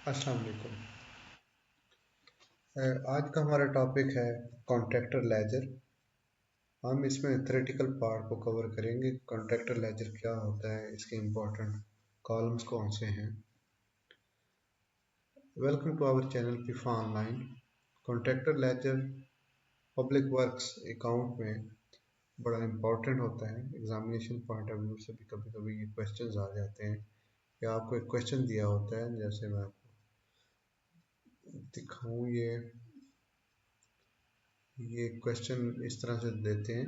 अस्सलाम वालेकुम। आज का हमारा टॉपिक है कॉन्ट्रैक्टर लेजर। हम इसमें थ्योरेटिकल पार्ट को कवर करेंगे। कॉन्ट्रैक्टर लेजर क्या होता है, इसके इम्पोर्टेंट कॉलम्स कौन से हैं। Welcome to our channel Pifa online. Contractor ledger public works account में बड़ा इम्पोर्टेंट होता है। एग्जामिनेशन पॉइंट ऑफ व्यू से भी कभी कभी ये क्वेश्चंस आ जाते हैं कि आपको एक क्वेश्चन दिया होता है, जैसे मैं आपको दिखाऊं। ये क्वेश्चन इस तरह से देते हैं,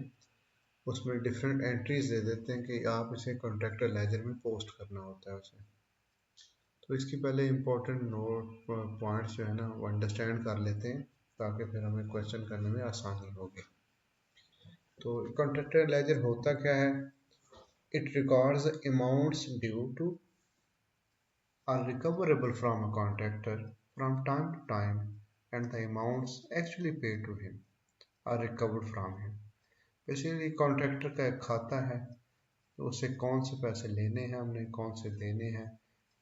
उसमें डिफरेंट एंट्रीज दे देते हैं कि आप इसे कॉन्ट्रैक्टर लेजर में पोस्ट करना होता है उसे। तो इसकी पहले इंपॉर्टेंट नोट पॉइंट्स जो है ना वो अंडरस्टैंड कर लेते हैं, ताकि फिर हमें क्वेश्चन करने में आसानी होगी। तो कॉन्ट्रैक्टर लेजर होता क्या है? It records amounts due to or recoverable from a contractor from time to time and the amounts actually paid to him are recovered from him. Basically contractor का एक खाता है, तो उससे कौन से पैसे लेने हैं हमने, कौन से देने हैं,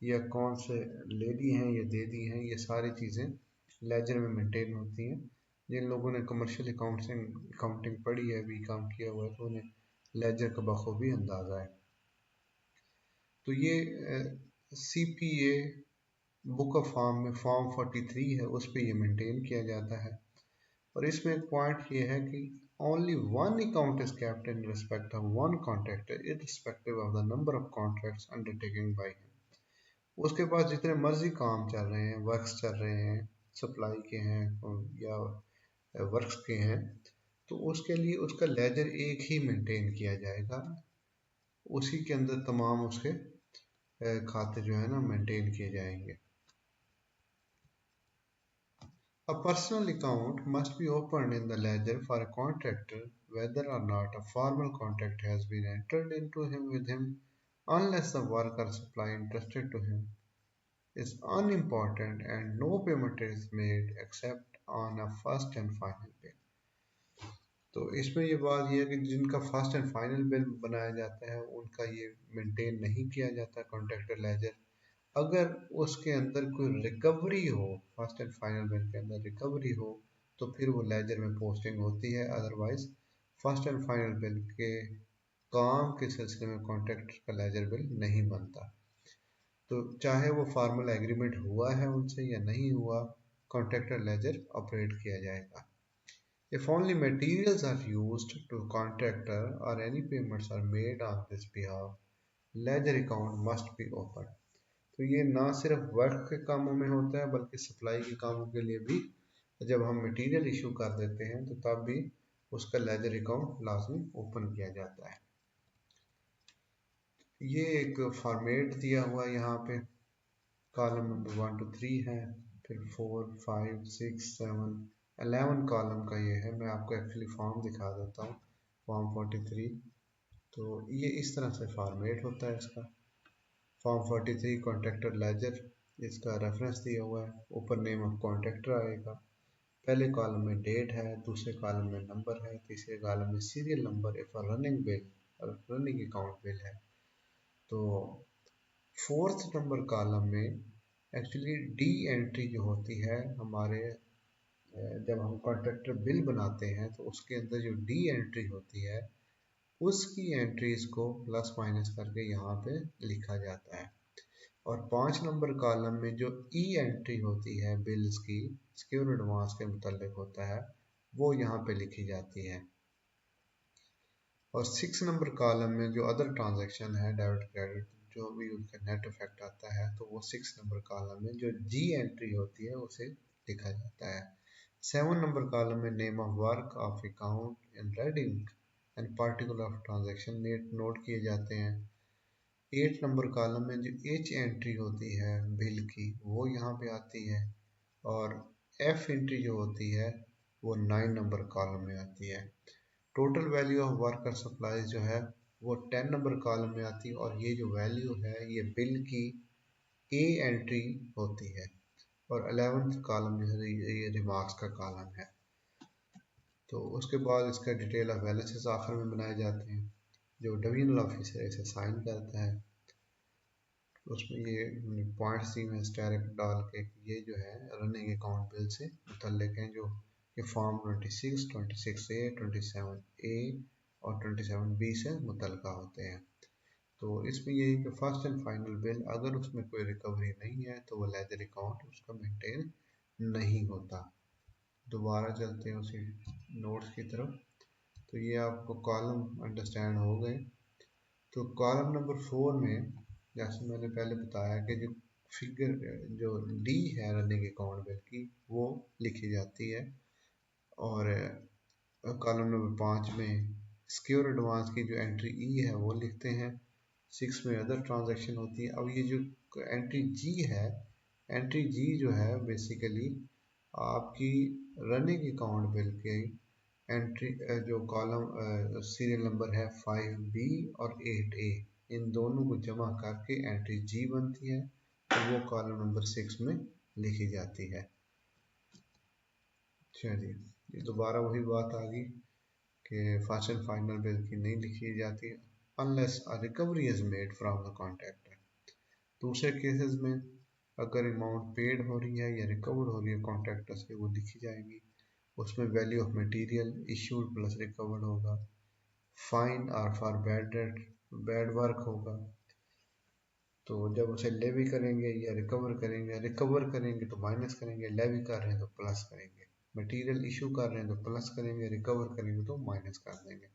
या कौन से ले लिए हैं या दे दिए हैं, ये सारी चीज़ें लेजर में मेंटेन होती हैं। जिन लोगों ने कमर्शियल अकाउंटिंग पढ़ी है, भी काम किया हुआ है, तो उन्हें लेजर का बखूबी अंदाज़ा है। तो ये CPA बुक ऑफ फॉर्म में फॉर्म 43 है, उस पर यह मेंटेन किया जाता है। और इसमें एक पॉइंट ये है कि only one account is kept in respect of one contractor irrespective of the number of contracts undertaken by him। उसके पास जितने मर्जी काम चल रहे हैं, वर्क्स चल रहे हैं, सप्लाई के हैं या वर्क्स के हैं, तो उसके लिए उसका लेजर एक ही मेंटेन किया जाएगा। उसी के अंदर तमाम उसके खाते जो है ना मेंटेन किए जाएंगे। A personal account must be opened in the ledger for a contractor whether or not a formal contract has been entered into him with him, unless the work or supply entrusted to him is unimportant and no payment is made except on a first and final bill। तो इसमें ये बात ये है कि जिनका first and final bill बनाया जाता है उनका ये मेंटेन नहीं किया जाता कॉन्ट्रैक्टर लेजर। अगर उसके अंदर कोई रिकवरी हो, फर्स्ट एंड फाइनल बिल के अंदर रिकवरी हो, तो फिर वो लेजर में पोस्टिंग होती है। Otherwise first and final bill के काम के सिलसिले में कॉन्ट्रैक्टर का लेजर बिल नहीं बनता। तो चाहे वो फार्मल एग्रीमेंट हुआ है उनसे या नहीं हुआ, कॉन्ट्रैक्टर लेजर ऑपरेट किया जाएगा। If only materials are used to contractor or any payments are made on this behalf, ledger account must be opened। तो ये ना सिर्फ वर्क के कामों में होता है, बल्कि सप्लाई के कामों के लिए भी जब हम मटेरियल इशू कर देते हैं तो तब भी उसका लेजर अकाउंट लाजमी ओपन किया जाता है। ये एक फॉर्मेट दिया हुआ है यहाँ पे, कॉलम नंबर 1 to 3 है, फिर 4 5 6 7 11 कॉलम का ये है। मैं आपको एक्चुअली फॉर्म दिखा देता हूँ, फॉर्म 43। तो ये इस तरह से फॉर्मेट होता है इसका। फॉर्म 43 कॉन्ट्रैक्टर लेजर, इसका रेफरेंस दिया हुआ है, ऊपर नेम ऑफ कॉन्ट्रैक्टर आएगा, पहले कॉलम में डेट है, दूसरे कॉलम में नंबर है, तीसरे कॉलम में serial number if running bill और रनिंग अकाउंट बिल है। तो फोर्थ नंबर कॉलम में एक्चुअली डी एंट्री जो होती है हमारे, जब हम कॉन्ट्रैक्टर बिल बनाते हैं तो उसके अंदर जो डी एंट्री होती है उसकी एंट्रीज को प्लस माइनस करके यहाँ पे लिखा जाता है। और 5 नंबर कॉलम में जो ई एंट्री होती है बिल्स की, सिक्योर एडवांस के मुतालिक होता है, वो यहाँ पे लिखी जाती है। और 6 नंबर कॉलम में जो अदर ट्रांजैक्शन है, डेबिट क्रेडिट, जो भी उनका नेट इफेक्ट आता है, तो वो 6 नंबर कॉलम में जो जी एंट्री होती है उसे लिखा जाता है। 7 नंबर कॉलम में name of work of account in reading and particular of transaction note किए जाते हैं। 8 नंबर कॉलम में जो एच एंट्री होती है बिल की, वो यहाँ पे आती है। और एफ एंट्री जो होती है वो 9 नंबर कॉलम में आती है। टोटल वैल्यू ऑफ वर्क और सप्लाईज जो है वो 10 नंबर कॉलम में आती है। और ये जो वैल्यू है ये बिल की ए एंट्री होती है। और 11th कॉलम जो है ये रिमार्क्स का कॉलम है। तो उसके बाद इसका डिटेल ऑफ बैलेंसेस आखिर में बनाए जाते हैं, जो डिवीजनल ऑफिसर इसे साइन करता है। उसमें ये पॉइंट सी में डायरेक्ट डाल के ये जो है रनिंग अकाउंट बिल से मुतल्लिक हैं, जो ये फॉर्म 26, 26A, 27A और 27B से मुतल्लिका होते हैं। तो इसमें ये है कि फर्स्ट एंड फाइनल बिल अगर उसमें कोई रिकवरी नहीं है तो वो लेजर अकाउंट उसका मेंटेन नहीं होता। दोबारा चलते हैं उसी नोट्स की तरफ। तो ये आपको कॉलम अंडरस्टैंड हो गए। तो कॉलम नंबर 4 में जैसे मैंने पहले बताया कि जो फिगर जो डी है रनिंग अकाउंट बिल की वो लिखी जाती है, और कॉलम नंबर 5 में सिक्योर एडवांस की जो एंट्री ई है वो लिखते हैं। 6 में अदर ट्रांजैक्शन होती है। अब ये जो एंट्री जी है, एंट्री जी जो है बेसिकली आपकी रनिंग अकाउंट बिल के एंट्री जो कॉलम सीरियल नंबर है 5B और 8A, इन दोनों को जमा करके एंट्री जी बनती है, तो वो कॉलम नंबर 6 में लिखी जाती है। चलिए, ये दोबारा वही बात आ गई कि फर्स्ट एंड फाइनल बिल की नहीं लिखी जाती unless a recovery is made from the contractor. दूसरे केसेस में अगर अमाउंट पेड हो रही है या रिकवर्ड हो रही है कॉन्ट्रैक्टर से, वो लिखी जाएगी। उसमें value of material issued plus recovered होगा, फाइन और फॉर बैड वर्क होगा। तो जब उसे लेवी करेंगे या रिकवर करेंगे तो माइनस करेंगे, लेवी कर रहे हैं तो प्लस करेंगे, मटेरियल इशू कर रहे हैं तो प्लस करेंगे, रिकवर करेंगे तो माइनस कर देंगे।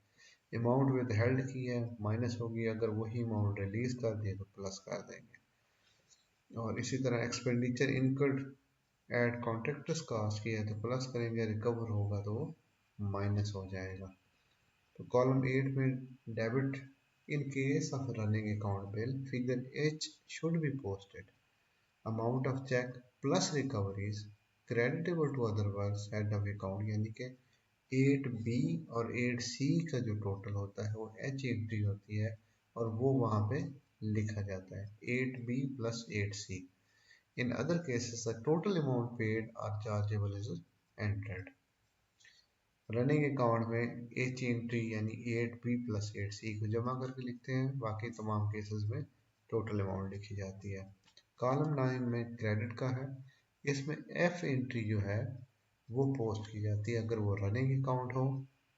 अमाउंट विद हेल्ड की है माइनस होगी, अगर वही अमाउंट रिलीज कर दिए तो प्लस कर देंगे। और इसी तरह expenditure incurred at contractor's cost की है तो प्लस करेंगे, रिकवर होगा तो माइनस हो जाएगा। तो कॉलम 8 में debit in case of running account bill figure H should be posted amount of cheque plus recoveries creditable to other works head of account, यानी कि 8B और 8C का जो टोटल होता है वो एच एंट्री होती है और वो वहाँ पे लिखा जाता है 8B plus 8C। In other cases, the total amount paid or chargeable is entered. Running account में एच एंट्री यानी 8B प्लस 8C को जमा करके लिखते हैं, बाकी तमाम केसेस में टोटल अमाउंट लिखी जाती है। कॉलम 9 में क्रेडिट का है, इसमें एफ एंट्री जो है वो पोस्ट की जाती है अगर वो रनिंग अकाउंट हो।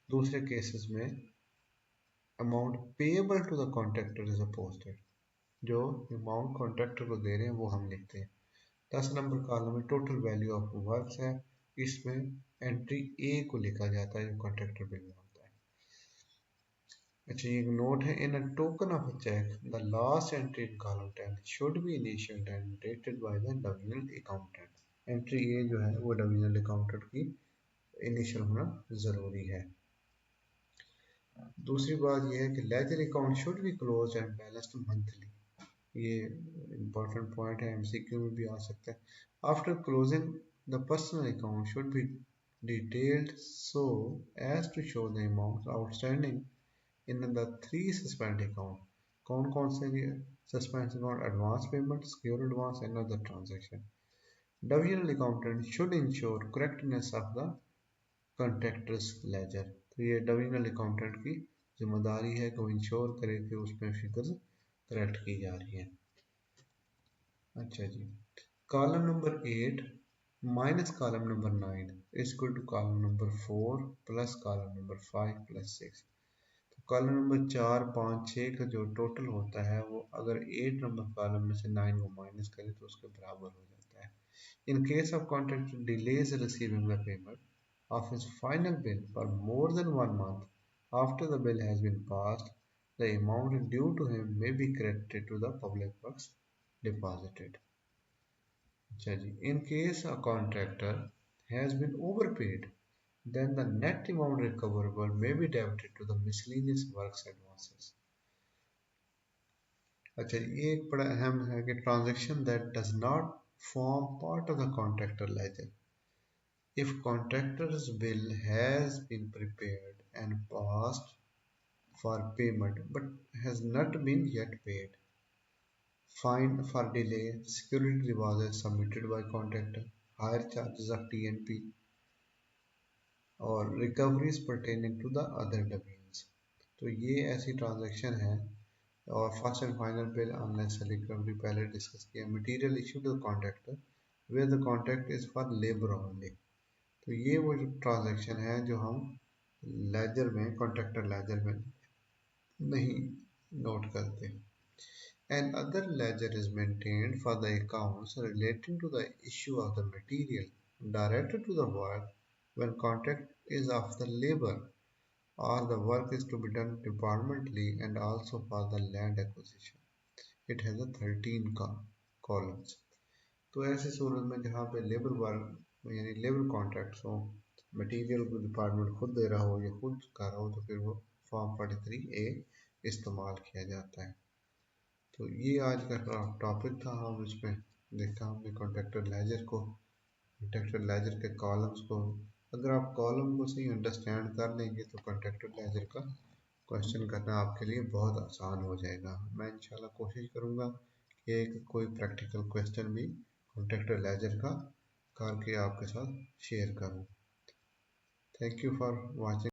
दूसरे केसेस में amount payable to the contractor is posted, जो अमाउंट कॉन्ट्रैक्टर को दे रहे हैं वो हम लिखते हैं। 10 नंबर कॉलम में टोटल वैल्यू ऑफ वर्क्स है, इसमें एंट्री ए को लिखा जाता है जो कॉन्ट्रैक्टर बिल में होता है। अच्छा, ये एक नोट है, in a token of a cheque the last entry in column 10 should be initialled and dated by the divisional accountant. Entry A जो है वो डिविजनल अकाउंटेंट की इनिशियल होना ज़रूरी है। दूसरी बात यह है कि ledger account should be close and balanced monthly. ये इम्पोर्टेंट पॉइंट है, एमसीक्यू में भी आ सकता है। After closing the personal account should be detailed so as to show the amount outstanding in the 3 suspend account. कौन कौन से suspend account? Advance payment, secure advance and other transaction. Divisional accountant should ensure correctness of the contractor's ledger. तो ये divisional accountant की जिम्मेदारी है कि वो इंश्योर करे कि उसमें फिगर्स करेक्ट की जा रही है। अच्छा जी, column number 8 minus column number 9 is equal to column number 4 plus column number 5 plus 6। तो कॉलम नंबर 4, 5, 6 का जो टोटल होता है वो अगर 8 नंबर कॉलम में से 9 को माइनस करें तो उसके बराबर हो जाता है। इन case of contractor delays receiving the payment of his final bill for more than 1 month after the bill has been passed, the amount due to him may be credited to the public works deposited. अच्छा जी, in case a contractor has been overpaid, then the net amount recoverable may be debited to the miscellaneous works advances. अच्छा, ये एक बड़ा अहम है कि transaction that does not form part of the contractor ledger. If contractor's bill has been prepared and passed for payment but has not been yet paid, fine for delay, security deposits submitted by contractor, higher charges of T&P और recoveries pertaining to the other domains, तो ये ऐसी transaction है और first and final bill unnecessary recovery पहले discuss किया। Material issue to the contractor where the contract is for labour only. तो ये वो जो ट्रांजैक्शन है जो हम लेजर में, कॉन्ट्रैक्टर लेजर में नहीं नोट करते। An other ledger is maintained for the accounts relating to the issue of the material directed to the work when contract is of the labor or the work is to be done departmentally and also for the land acquisition. It has a 13 columns. तो ऐसी सूरत में जहाँ पे labour work यानी labour contracts हो, material को department खुद दे रहा हो या खुद कर रहा हो, तो फिर वो फॉर्म 43A इस्तेमाल किया जाता है। तो ये आज का टॉपिक था। हम इसमें देखा हमने कॉन्ट्रैक्टर लेजर को, कॉन्ट्रैक्टर लेजर के कॉलम्स को। अगर आप कॉलम को सही अंडरस्टैंड कर लेंगे तो कॉन्ट्रैक्टर लेजर का क्वेश्चन करना आपके लिए बहुत आसान हो जाएगा। मैं इंशाल्लाह कोशिश करूँगा कि एक कोई प्रैक्टिकल क्वेश्चन भी कॉन्ट्रैक्टर लेजर का करके आपके साथ शेयर करूँ। Thank you for watching.